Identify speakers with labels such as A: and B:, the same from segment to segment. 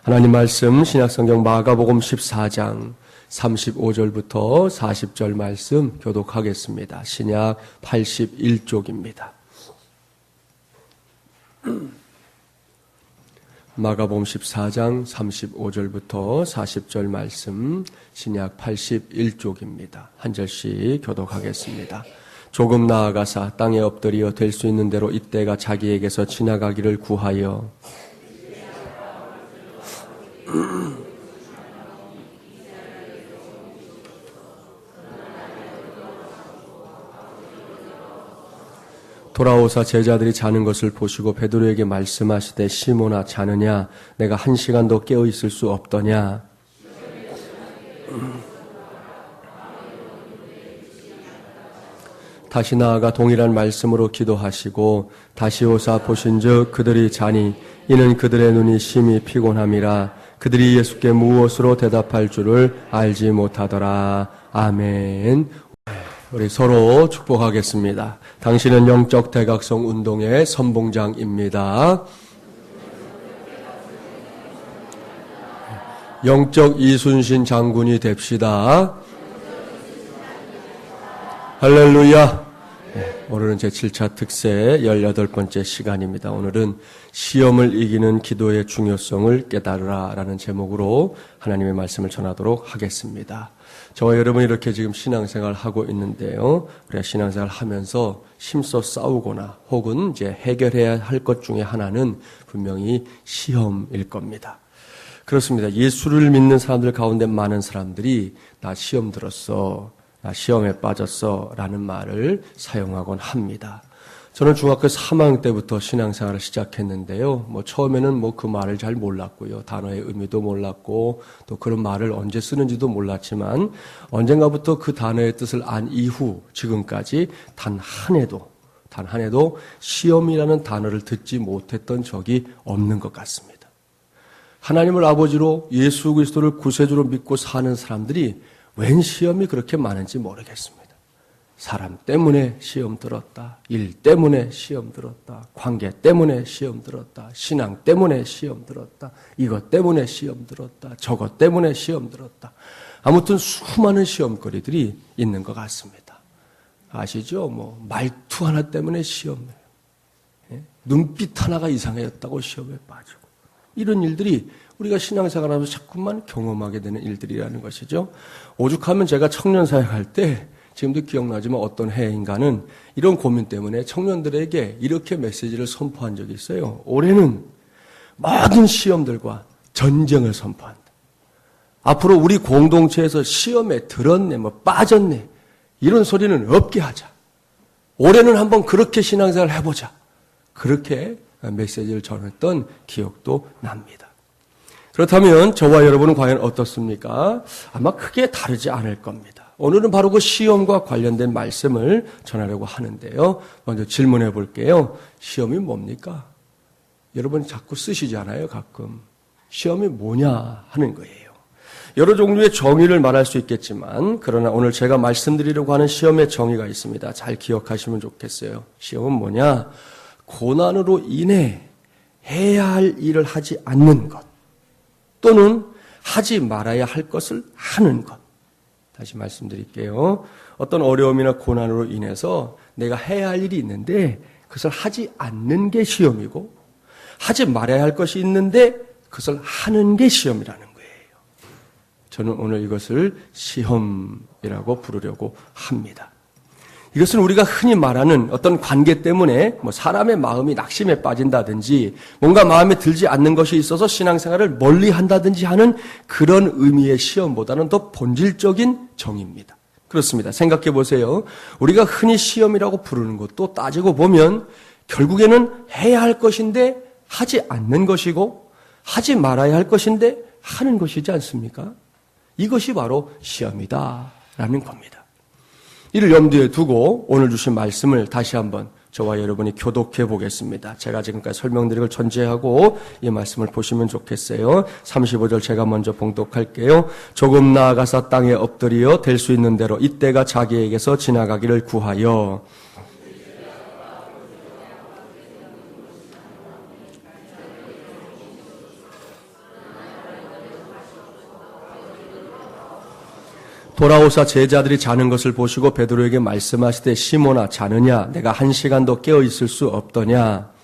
A: 하나님 말씀 신약성경 마가복음 14장 35절부터 40절 말씀 교독하겠습니다. 신약 81쪽입니다. 마가복음 14장 35절부터 40절 말씀 신약 81쪽입니다. 한 절씩 교독하겠습니다. 조금 나아가사 땅에 엎드려 될 수 있는 대로 이때가 자기에게서 지나가기를 구하여 돌아오사 제자들이 자는 것을 보시고 베드로에게 말씀하시되 시몬아 자느냐 내가 1시간도 깨어 있을 수 없더냐. 다시 나아가 동일한 말씀으로 기도하시고 다시 오사 보신즉 그들이 자니 이는 그들의 눈이 심히 피곤함이라 그들이 예수께 무엇으로 대답할 줄을 알지 못하더라. 아멘. 우리 서로 축복하겠습니다. 당신은 영적 대각성 운동의 선봉장입니다. 영적 이순신 장군이 됩시다. 할렐루야. 오늘은 제7차 특세 18번째 시간입니다. 오늘은 시험을 이기는 기도의 중요성을 깨달으라 라는 제목으로 하나님의 말씀을 전하도록 하겠습니다. 저와 여러분이 이렇게 지금 신앙생활 하고 있는데요. 우리가 신앙생활 하면서 힘써 싸우거나 혹은 이제 해결해야 할 것 중에 하나는 분명히 시험일 겁니다. 그렇습니다. 예수를 믿는 사람들 가운데 많은 사람들이 나 시험 들었어. 나 시험에 빠졌어 라는 말을 사용하곤 합니다. 저는 중학교 3학년 때부터 신앙생활을 시작했는데요. 처음에는 그 말을 잘 몰랐고요. 단어의 의미도 몰랐고 또 그런 말을 언제 쓰는지도 몰랐지만 언젠가부터 그 단어의 뜻을 안 이후 지금까지 단 한 해도 시험이라는 단어를 듣지 못했던 적이 없는 것 같습니다. 하나님을 아버지로 예수 그리스도를 구세주로 믿고 사는 사람들이 웬 시험이 그렇게 많은지 모르겠습니다. 사람 때문에 시험 들었다. 일 때문에 시험 들었다. 관계 때문에 시험 들었다. 신앙 때문에 시험 들었다. 이것 때문에 시험 들었다. 저것 때문에 시험 들었다. 아무튼 수많은 시험거리들이 있는 것 같습니다. 아시죠? 말투 하나 때문에 시험해요. 눈빛 하나가 이상해졌다고 시험에 빠지고. 이런 일들이 우리가 신앙생활하면서 자꾸만 경험하게 되는 일들이라는 것이죠. 오죽하면 제가 청년사역할 때 지금도 기억나지만 어떤 해인가는 이런 고민 때문에 청년들에게 이렇게 메시지를 선포한 적이 있어요. 올해는 모든 시험들과 전쟁을 선포한다. 앞으로 우리 공동체에서 시험에 들었네, 빠졌네 이런 소리는 없게 하자. 올해는 한번 그렇게 신앙생활을 해보자. 그렇게 메시지를 전했던 기억도 납니다. 그렇다면 저와 여러분은 과연 어떻습니까? 아마 크게 다르지 않을 겁니다. 오늘은 바로 그 시험과 관련된 말씀을 전하려고 하는데요. 먼저 질문해 볼게요. 시험이 뭡니까? 여러분 자꾸 쓰시잖아요, 가끔. 시험이 뭐냐 하는 거예요. 여러 종류의 정의를 말할 수 있겠지만 그러나 오늘 제가 말씀드리려고 하는 시험의 정의가 있습니다. 잘 기억하시면 좋겠어요. 시험은 뭐냐? 고난으로 인해 해야 할 일을 하지 않는 것 또는 하지 말아야 할 것을 하는 것. 다시 말씀드릴게요. 어떤 어려움이나 고난으로 인해서 내가 해야 할 일이 있는데 그것을 하지 않는 게 시험이고 하지 말아야 할 것이 있는데 그것을 하는 게 시험이라는 거예요. 저는 오늘 이것을 시험이라고 부르려고 합니다. 이것은 우리가 흔히 말하는 어떤 관계 때문에 사람의 마음이 낙심에 빠진다든지 뭔가 마음에 들지 않는 것이 있어서 신앙생활을 멀리 한다든지 하는 그런 의미의 시험보다는 더 본질적인 정의입니다. 그렇습니다. 생각해 보세요. 우리가 흔히 시험이라고 부르는 것도 따지고 보면 결국에는 해야 할 것인데 하지 않는 것이고 하지 말아야 할 것인데 하는 것이지 않습니까? 이것이 바로 시험이다라는 겁니다. 이를 염두에 두고 오늘 주신 말씀을 다시 한번 저와 여러분이 교독해 보겠습니다. 제가 지금까지 설명드린 걸 전제하고 이 말씀을 보시면 좋겠어요. 35절 제가 먼저 봉독할게요. 조금 나아가서 땅에 엎드려 될 수 있는 대로 이때가 자기에게서 지나가기를 구하여 돌아오사 제자들이 자는 것을 보시고 베드로에게 말씀하시되 시몬아 자느냐 내가 1시간도 깨어 있을 수 없더냐.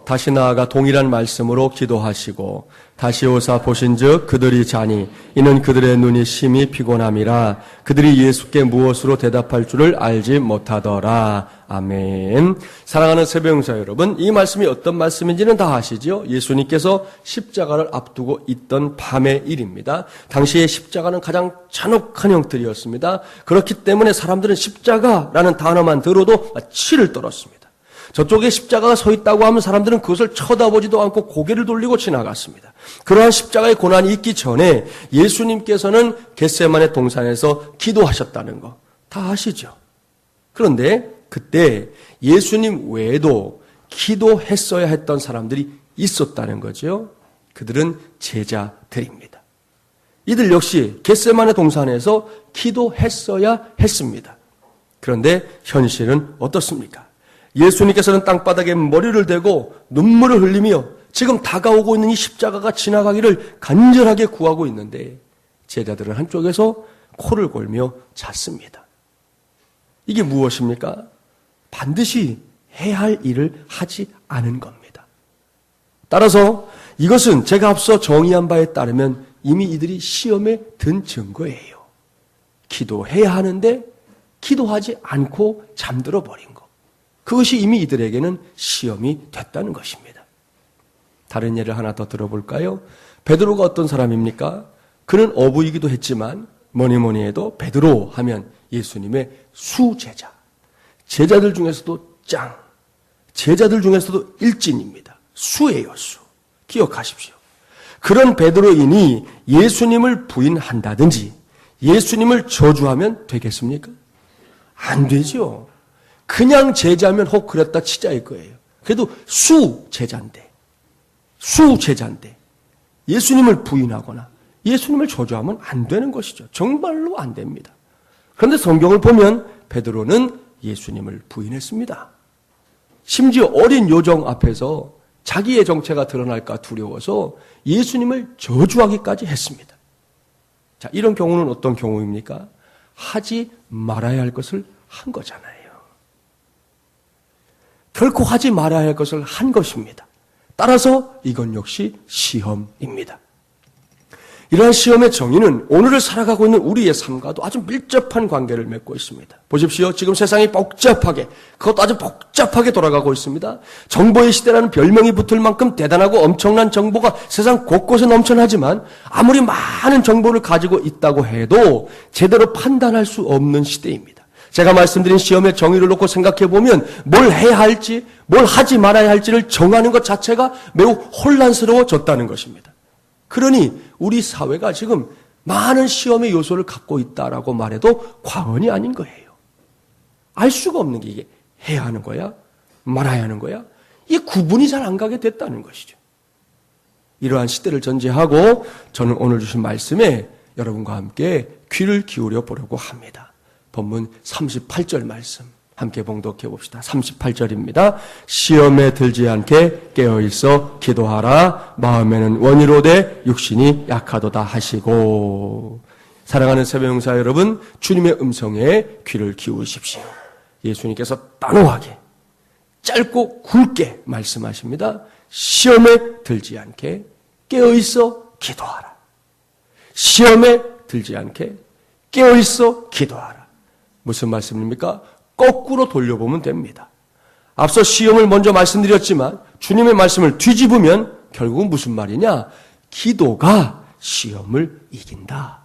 A: 다시 나아가 동일한 말씀으로 기도하시고 다시 오사 보신즉 그들이 자니 이는 그들의 눈이 심히 피곤함이라 그들이 예수께 무엇으로 대답할 줄을 알지 못하더라. 아멘. 사랑하는 새벽영사 여러분, 이 말씀이 어떤 말씀인지는 다 아시죠? 예수님께서 십자가를 앞두고 있던 밤의 일입니다. 당시에 십자가는 가장 잔혹한 형틀이었습니다. 그렇기 때문에 사람들은 십자가라는 단어만 들어도 치를 떨었습니다. 저쪽에 십자가가 서 있다고 하면 사람들은 그것을 쳐다보지도 않고 고개를 돌리고 지나갔습니다. 그러한 십자가의 고난이 있기 전에 예수님께서는 겟세마네 동산에서 기도하셨다는 거 다 아시죠? 그런데 그때 예수님 외에도 기도했어야 했던 사람들이 있었다는 거죠. 그들은 제자들입니다. 이들 역시 겟세마네 동산에서 기도했어야 했습니다. 그런데 현실은 어떻습니까? 예수님께서는 땅바닥에 머리를 대고 눈물을 흘리며 지금 다가오고 있는 이 십자가가 지나가기를 간절하게 구하고 있는데 제자들은 한쪽에서 코를 골며 잤습니다. 이게 무엇입니까? 반드시 해야 할 일을 하지 않은 겁니다. 따라서 이것은 제가 앞서 정의한 바에 따르면 이미 이들이 시험에 든 증거예요. 기도해야 하는데 기도하지 않고 잠들어 버린 것. 그것이 이미 이들에게는 시험이 됐다는 것입니다. 다른 예를 하나 더 들어볼까요? 베드로가 어떤 사람입니까? 그는 어부이기도 했지만 뭐니 해도 베드로 하면 예수님의 수제자. 제자들 중에서도 짱. 제자들 중에서도 일진입니다. 수예요, 수. 기억하십시오. 그런 베드로인이 예수님을 부인한다든지 예수님을 저주하면 되겠습니까? 안 되죠. 그냥 제자면 혹 그랬다 치자일 거예요. 그래도 수제자인데 예수님을 부인하거나 예수님을 저주하면 안 되는 것이죠. 정말로 안 됩니다. 그런데 성경을 보면 베드로는 예수님을 부인했습니다. 심지어 어린 요정 앞에서 자기의 정체가 드러날까 두려워서 예수님을 저주하기까지 했습니다. 자, 이런 경우는 어떤 경우입니까? 하지 말아야 할 것을 한 거잖아요. 결코 하지 말아야 할 것을 한 것입니다. 따라서 이건 역시 시험입니다. 이러한 시험의 정의는 오늘을 살아가고 있는 우리의 삶과도 아주 밀접한 관계를 맺고 있습니다. 보십시오. 지금 세상이 복잡하게, 그것도 아주 복잡하게 돌아가고 있습니다. 정보의 시대라는 별명이 붙을 만큼 대단하고 엄청난 정보가 세상 곳곳에 넘쳐나지만 아무리 많은 정보를 가지고 있다고 해도 제대로 판단할 수 없는 시대입니다. 제가 말씀드린 시험의 정의를 놓고 생각해 보면 뭘 해야 할지, 뭘 하지 말아야 할지를 정하는 것 자체가 매우 혼란스러워졌다는 것입니다. 그러니 우리 사회가 지금 많은 시험의 요소를 갖고 있다라고 말해도 과언이 아닌 거예요. 알 수가 없는 게 이게 해야 하는 거야? 말아야 하는 거야? 이게 구분이 잘 안 가게 됐다는 것이죠. 이러한 시대를 전제하고 저는 오늘 주신 말씀에 여러분과 함께 귀를 기울여 보려고 합니다. 본문 38절 말씀 함께 봉독해 봅시다. 38절입니다. 시험에 들지 않게 깨어있어 기도하라. 마음에는 원이로되 육신이 약하도다 하시고. 사랑하는 새벽영사 여러분, 주님의 음성에 귀를 기울이십시오. 예수님께서 단호하게 짧고 굵게 말씀하십니다. 시험에 들지 않게 깨어있어 기도하라. 시험에 들지 않게 깨어있어 기도하라. 무슨 말씀입니까? 거꾸로 돌려보면 됩니다. 앞서 시험을 먼저 말씀드렸지만 주님의 말씀을 뒤집으면 결국은 무슨 말이냐? 기도가 시험을 이긴다.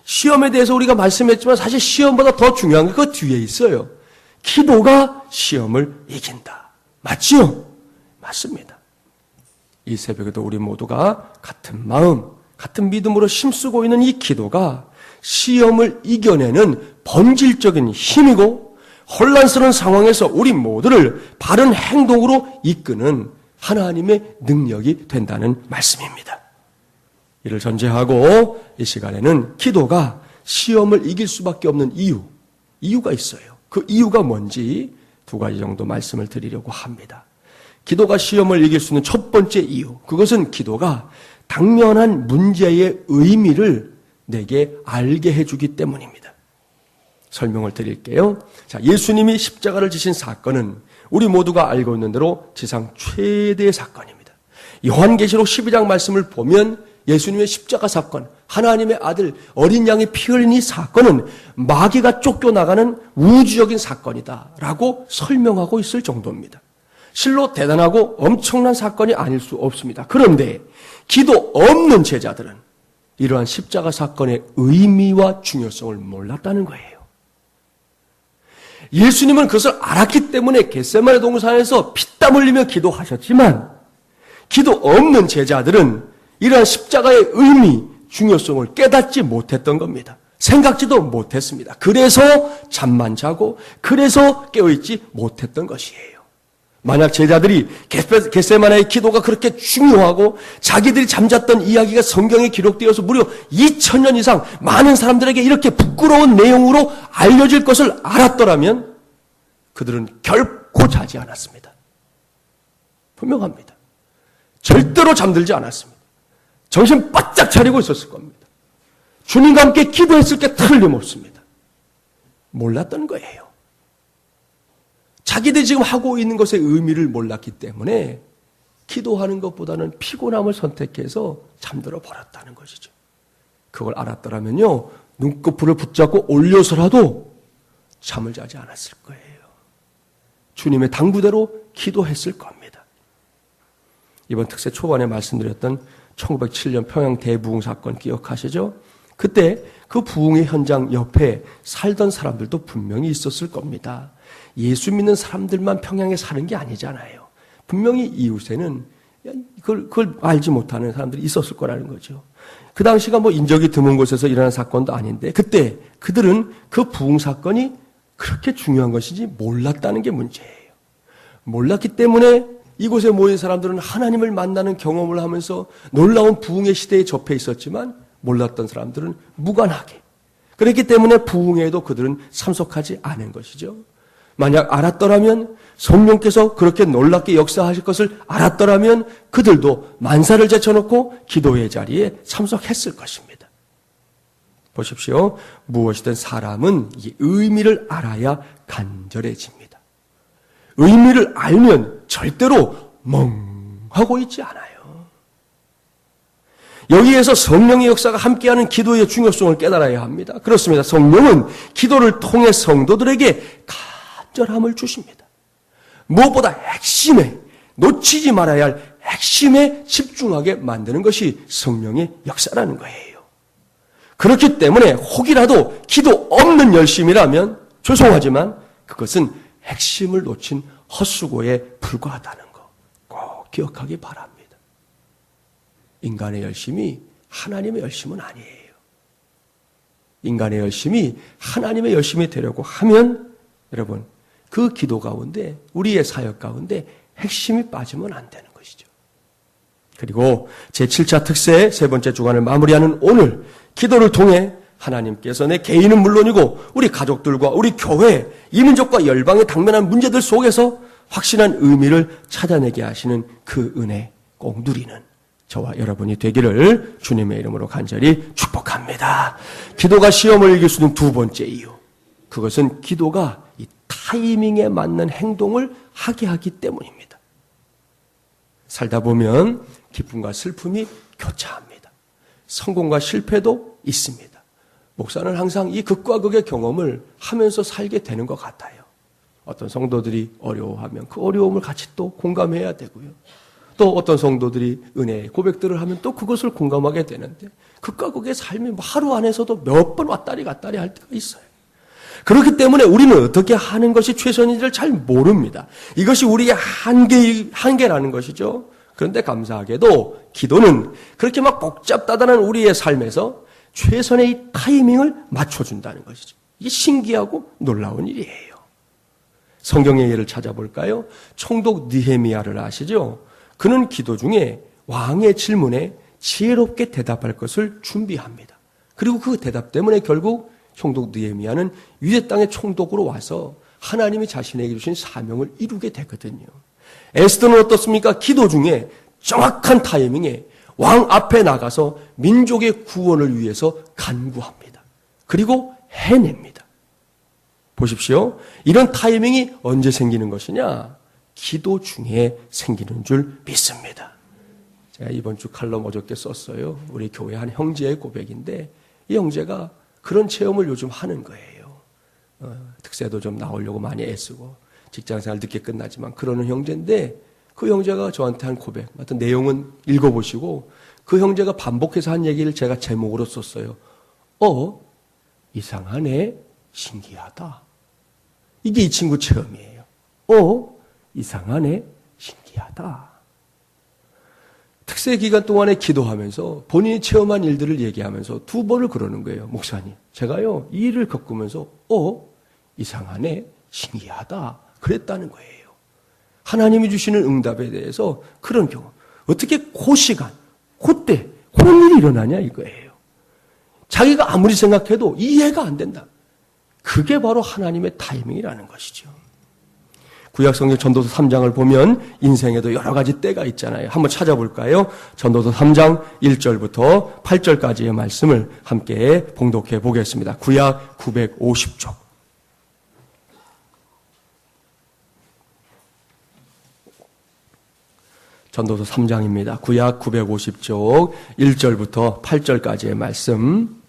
A: 시험에 대해서 우리가 말씀했지만 사실 시험보다 더 중요한 게 그 뒤에 있어요. 기도가 시험을 이긴다. 맞지요? 맞습니다. 이 새벽에도 우리 모두가 같은 마음, 같은 믿음으로 힘쓰고 있는 이 기도가 시험을 이겨내는 본질적인 힘이고 혼란스러운 상황에서 우리 모두를 바른 행동으로 이끄는 하나님의 능력이 된다는 말씀입니다. 이를 전제하고 이 시간에는 기도가 시험을 이길 수밖에 없는 이유가 있어요. 그 이유가 뭔지 두 가지 정도 말씀을 드리려고 합니다. 기도가 시험을 이길 수 있는 첫 번째 이유, 그것은 기도가 당면한 문제의 의미를 내게 알게 해주기 때문입니다. 설명을 드릴게요. 자, 예수님이 십자가를 지신 사건은 우리 모두가 알고 있는 대로 지상 최대의 사건입니다. 요한계시록 12장 말씀을 보면 예수님의 십자가 사건, 하나님의 아들 어린 양의 피 흘린 이 사건은 마귀가 쫓겨나가는 우주적인 사건이다 라고 설명하고 있을 정도입니다. 실로 대단하고 엄청난 사건이 아닐 수 없습니다. 그런데 기도 없는 제자들은 이러한 십자가 사건의 의미와 중요성을 몰랐다는 거예요. 예수님은 그것을 알았기 때문에 겟세마네 동산에서 피땀 흘리며 기도하셨지만 기도 없는 제자들은 이러한 십자가의 의미, 중요성을 깨닫지 못했던 겁니다. 생각지도 못했습니다. 그래서 잠만 자고 그래서 깨어있지 못했던 것이에요. 만약 제자들이 겟세마네의 기도가 그렇게 중요하고 자기들이 잠잤던 이야기가 성경에 기록되어서 무려 2000년 이상 많은 사람들에게 이렇게 부끄러운 내용으로 알려질 것을 알았더라면 그들은 결코 자지 않았습니다. 분명합니다. 절대로 잠들지 않았습니다. 정신 바짝 차리고 있었을 겁니다. 주님과 함께 기도했을 게 틀림없습니다. 몰랐던 거예요. 자기들이 지금 하고 있는 것의 의미를 몰랐기 때문에 기도하는 것보다는 피곤함을 선택해서 잠들어 버렸다는 것이죠. 그걸 알았더라면요, 눈꺼풀을 붙잡고 올려서라도 잠을 자지 않았을 거예요. 주님의 당부대로 기도했을 겁니다. 이번 특세 초반에 말씀드렸던 1907년 평양 대부흥 사건 기억하시죠? 그때 그 부흥의 현장 옆에 살던 사람들도 분명히 있었을 겁니다. 예수 믿는 사람들만 평양에 사는 게 아니잖아요. 분명히 이웃에는 그걸 알지 못하는 사람들이 있었을 거라는 거죠. 그 당시가 뭐 인적이 드문 곳에서 일어난 사건도 아닌데 그때 그들은 그 부흥 사건이 그렇게 중요한 것인지 몰랐다는 게 문제예요. 몰랐기 때문에 이곳에 모인 사람들은 하나님을 만나는 경험을 하면서 놀라운 부흥의 시대에 접해 있었지만 몰랐던 사람들은 무관하게, 그렇기 때문에 부흥에도 그들은 참석하지 않은 것이죠. 만약 알았더라면, 성령께서 그렇게 놀랍게 역사하실 것을 알았더라면 그들도 만사를 제쳐놓고 기도의 자리에 참석했을 것입니다. 보십시오. 무엇이든 사람은 이 의미를 알아야 간절해집니다. 의미를 알면 절대로 멍하고 있지 않아요. 여기에서 성령의 역사가 함께하는 기도의 중요성을 깨달아야 합니다. 그렇습니다. 성령은 기도를 통해 성도들에게 간절함을 주십니다. 무엇보다 핵심에, 놓치지 말아야 할 핵심에 집중하게 만드는 것이 성령의 역사라는 거예요. 그렇기 때문에 혹이라도 기도 없는 열심이라면 죄송하지만 그것은 핵심을 놓친 헛수고에 불과하다는 거 꼭 기억하기 바랍니다. 인간의 열심이 하나님의 열심은 아니에요. 인간의 열심이 하나님의 열심이 되려고 하면 여러분 그 기도 가운데 우리의 사역 가운데 핵심이 빠지면 안 되는 것이죠. 그리고 제7차 특세의 세 번째 주간을 마무리하는 오늘 기도를 통해 하나님께서 내 개인은 물론이고 우리 가족들과 우리 교회, 이민족과 열방에 당면한 문제들 속에서 확실한 의미를 찾아내게 하시는 그 은혜 꼭 누리는 저와 여러분이 되기를 주님의 이름으로 간절히 축복합니다. 기도가 시험을 이길 수 있는 두 번째 이유, 그것은 기도가 이 타이밍에 맞는 행동을 하게 하기 때문입니다. 살다 보면 기쁨과 슬픔이 교차합니다. 성공과 실패도 있습니다. 목사는 항상 이 극과 극의 경험을 하면서 살게 되는 것 같아요. 어떤 성도들이 어려워하면 그 어려움을 같이 또 공감해야 되고요. 또 어떤 성도들이 은혜의 고백들을 하면 또 그것을 공감하게 되는데 극과 극의 삶이 하루 안에서도 몇 번 왔다리 갔다리 할 때가 있어요. 그렇기 때문에 우리는 어떻게 하는 것이 최선인지를 잘 모릅니다. 이것이 우리의 한계라는 것이죠. 그런데 감사하게도 기도는 그렇게 막 복잡다단한 우리의 삶에서 최선의 이 타이밍을 맞춰준다는 것이죠. 이게 신기하고 놀라운 일이에요. 성경의 예를 찾아볼까요? 총독 느헤미야를 아시죠? 그는 기도 중에 왕의 질문에 지혜롭게 대답할 것을 준비합니다. 그리고 그 대답 때문에 결국 총독 느헤미야는 유대 땅의 총독으로 와서 하나님이 자신에게 주신 사명을 이루게 되거든요. 에스더는 어떻습니까? 기도 중에 정확한 타이밍에 왕 앞에 나가서 민족의 구원을 위해서 간구합니다. 그리고 해냅니다. 보십시오. 이런 타이밍이 언제 생기는 것이냐? 기도 중에 생기는 줄 믿습니다. 제가 이번 주 칼럼 어저께 썼어요. 우리 교회 한 형제의 고백인데 이 형제가 그런 체험을 요즘 하는 거예요. 특세도 좀 나오려고 많이 애쓰고 직장생활 늦게 끝나지만 그러는 형제인데 그 형제가 저한테 한 고백, 하여튼 내용은 읽어보시고 그 형제가 반복해서 한 얘기를 제가 제목으로 썼어요. 이상하네, 신기하다. 이게 이 친구 체험이에요. 이상하네, 신기하다. 특세 기간 동안에 기도하면서 본인이 체험한 일들을 얘기하면서 두 번을 그러는 거예요. 목사님, 제가요 이 일을 겪으면서 이상하네, 신기하다 그랬다는 거예요. 하나님이 주시는 응답에 대해서 그런 경우 어떻게 그 시간, 그때 그런 일이 일어나냐 이거예요. 자기가 아무리 생각해도 이해가 안 된다. 그게 바로 하나님의 타이밍이라는 것이죠. 구약성경 전도서 3장을 보면 인생에도 여러 가지 때가 있잖아요. 한번 찾아볼까요? 전도서 3장 1절부터 8절까지의 말씀을 함께 봉독해 보겠습니다. 구약 950쪽. 전도서 3장입니다. 구약 950쪽 1절부터 8절까지의 말씀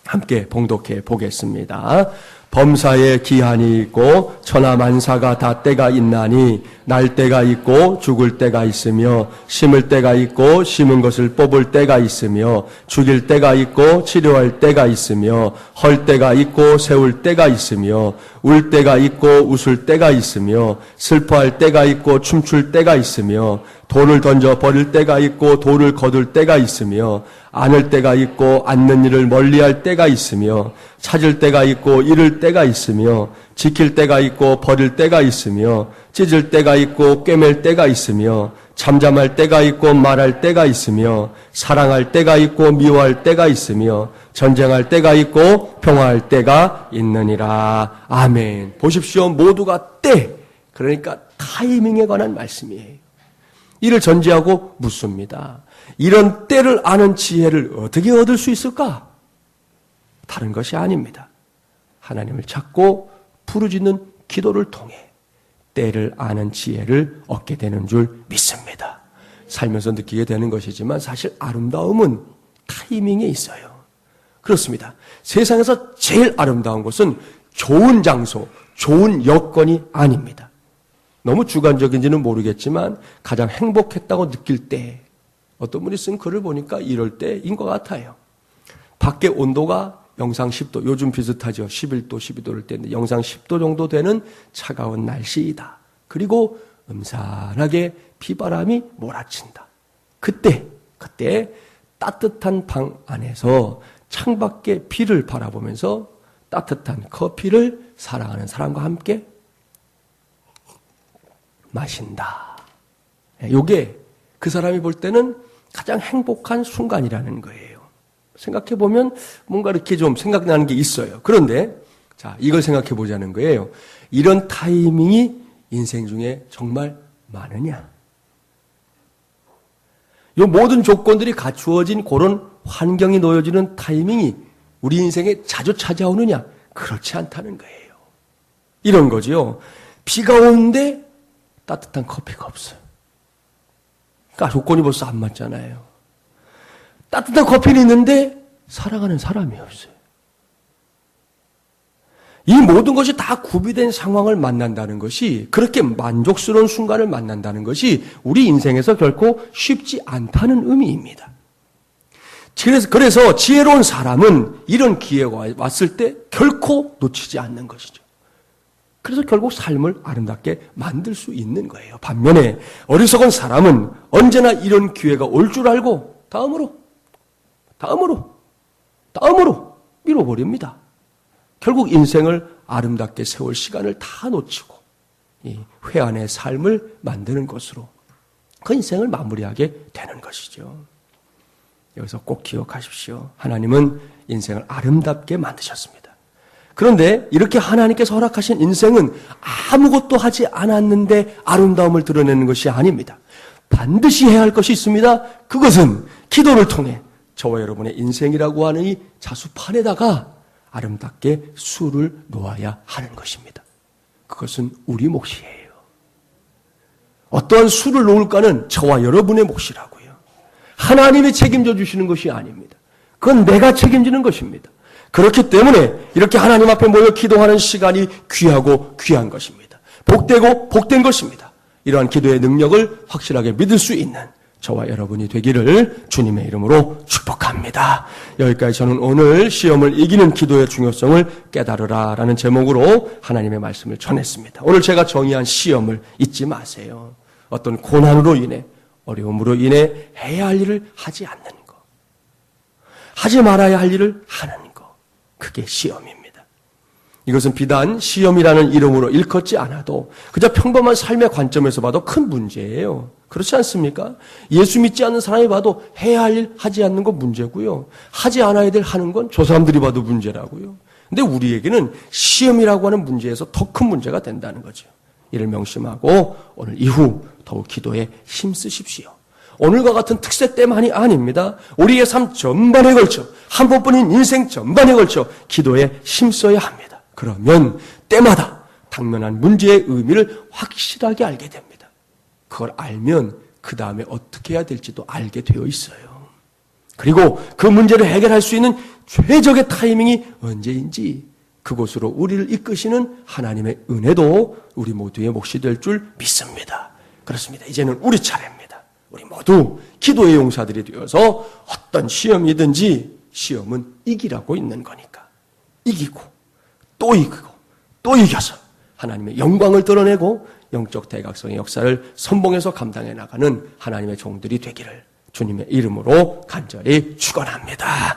A: 함께 봉독해 보겠습니다. 범사에 기한이 있고 천하만사가 다 때가 있나니 날 때가 있고 죽을 때가 있으며 심을 때가 있고 심은 것을 뽑을 때가 있으며 죽일 때가 있고 치료할 때가 있으며 헐 때가 있고 세울 때가 있으며 울 때가 있고 웃을 때가 있으며 슬퍼할 때가 있고 춤출 때가 있으며 돈을 던져 버릴 때가 있고 돌을 거둘 때가 있으며 안을 때가 있고 앉는 일을 멀리할 때가 있으며 찾을 때가 있고 잃을 때가 있으며 지킬 때가 있고 버릴 때가 있으며 찢을 때가 있고 꿰맬 때가 있으며 잠잠할 때가 있고 말할 때가 있으며 사랑할 때가 있고 미워할 때가 있으며 전쟁할 때가 있고 평화할 때가 있느니라. 아멘. 보십시오. 모두가 때, 그러니까 타이밍에 관한 말씀이에요. 이를 전제하고 묻습니다. 이런 때를 아는 지혜를 어떻게 얻을 수 있을까? 다른 것이 아닙니다. 하나님을 찾고 부르짖는 기도를 통해 때를 아는 지혜를 얻게 되는 줄 믿습니다. 살면서 느끼게 되는 것이지만 사실 아름다움은 타이밍에 있어요. 그렇습니다. 세상에서 제일 아름다운 것은 좋은 장소, 좋은 여건이 아닙니다. 너무 주관적인지는 모르겠지만 가장 행복했다고 느낄 때, 어떤 분이 쓴 글을 보니까 이럴 때인 것 같아요. 밖에 온도가 영상 10도, 요즘 비슷하죠. 11도, 12도를 때인데 영상 10도 정도 되는 차가운 날씨이다. 그리고 음산하게 비바람이 몰아친다. 그때 따뜻한 방 안에서 창밖에 비를 바라보면서 따뜻한 커피를 사랑하는 사람과 함께 마신다. 이게 그 사람이 볼 때는 가장 행복한 순간이라는 거예요. 생각해보면 뭔가 이렇게 좀 생각나는 게 있어요. 그런데 자, 이걸 생각해 보자는 거예요. 이런 타이밍이 인생 중에 정말 많으냐? 이 모든 조건들이 갖추어진 그런 환경이 놓여지는 타이밍이 우리 인생에 자주 찾아오느냐? 그렇지 않다는 거예요. 이런 거죠. 비가 오는데 따뜻한 커피가 없어요. 그러니까 조건이 벌써 안 맞잖아요. 따뜻한 커피는 있는데 사랑하는 사람이 없어요. 이 모든 것이 다 구비된 상황을 만난다는 것이, 그렇게 만족스러운 순간을 만난다는 것이 우리 인생에서 결코 쉽지 않다는 의미입니다. 그래서 지혜로운 사람은 이런 기회가 왔을 때 결코 놓치지 않는 것이죠. 그래서 결국 삶을 아름답게 만들 수 있는 거예요. 반면에 어리석은 사람은 언제나 이런 기회가 올 줄 알고 다음으로 밀어버립니다. 결국 인생을 아름답게 세울 시간을 다 놓치고 이 회한의 삶을 만드는 것으로 그 인생을 마무리하게 되는 것이죠. 여기서 꼭 기억하십시오. 하나님은 인생을 아름답게 만드셨습니다. 그런데 이렇게 하나님께서 허락하신 인생은 아무것도 하지 않았는데 아름다움을 드러내는 것이 아닙니다. 반드시 해야 할 것이 있습니다. 그것은 기도를 통해 저와 여러분의 인생이라고 하는 이 자수판에다가 아름답게 수를 놓아야 하는 것입니다. 그것은 우리 몫이에요. 어떠한 수를 놓을까는 저와 여러분의 몫이라고요. 하나님이 책임져 주시는 것이 아닙니다. 그건 내가 책임지는 것입니다. 그렇기 때문에 이렇게 하나님 앞에 모여 기도하는 시간이 귀하고 귀한 것입니다. 복되고 복된 것입니다. 이러한 기도의 능력을 확실하게 믿을 수 있는 저와 여러분이 되기를 주님의 이름으로 축복합니다. 여기까지 저는 오늘 시험을 이기는 기도의 중요성을 깨달으라 라는 제목으로 하나님의 말씀을 전했습니다. 오늘 제가 정의한 시험을 잊지 마세요. 어떤 고난으로 인해, 어려움으로 인해 해야 할 일을 하지 않는 것, 하지 말아야 할 일을 하는 것, 그게 시험입니다. 이것은 비단 시험이라는 이름으로 일컫지 않아도 그저 평범한 삶의 관점에서 봐도 큰 문제예요. 그렇지 않습니까? 예수 믿지 않는 사람이 봐도 해야 할 일 하지 않는 건 문제고요. 하지 않아야 될 하는 건 저 사람들이 봐도 문제라고요. 근데 우리에게는 시험이라고 하는 문제에서 더 큰 문제가 된다는 거죠. 이를 명심하고 오늘 이후 더욱 기도에 힘쓰십시오. 오늘과 같은 특세 때만이 아닙니다. 우리의 삶 전반에 걸쳐, 한 번뿐인 인생 전반에 걸쳐 기도에 힘써야 합니다. 그러면 때마다 당면한 문제의 의미를 확실하게 알게 됩니다. 그걸 알면 그 다음에 어떻게 해야 될지도 알게 되어 있어요. 그리고 그 문제를 해결할 수 있는 최적의 타이밍이 언제인지 그곳으로 우리를 이끄시는 하나님의 은혜도 우리 모두의 몫이 될 줄 믿습니다. 그렇습니다. 이제는 우리 차례입니다. 우리 모두 기도의 용사들이 되어서 어떤 시험이든지 시험은 이기라고 있는 거니까 이기고 또 이기고 또 이겨서 하나님의 영광을 드러내고 영적 대각성의 역사를 선봉해서 감당해 나가는 하나님의 종들이 되기를 주님의 이름으로 간절히 축원합니다.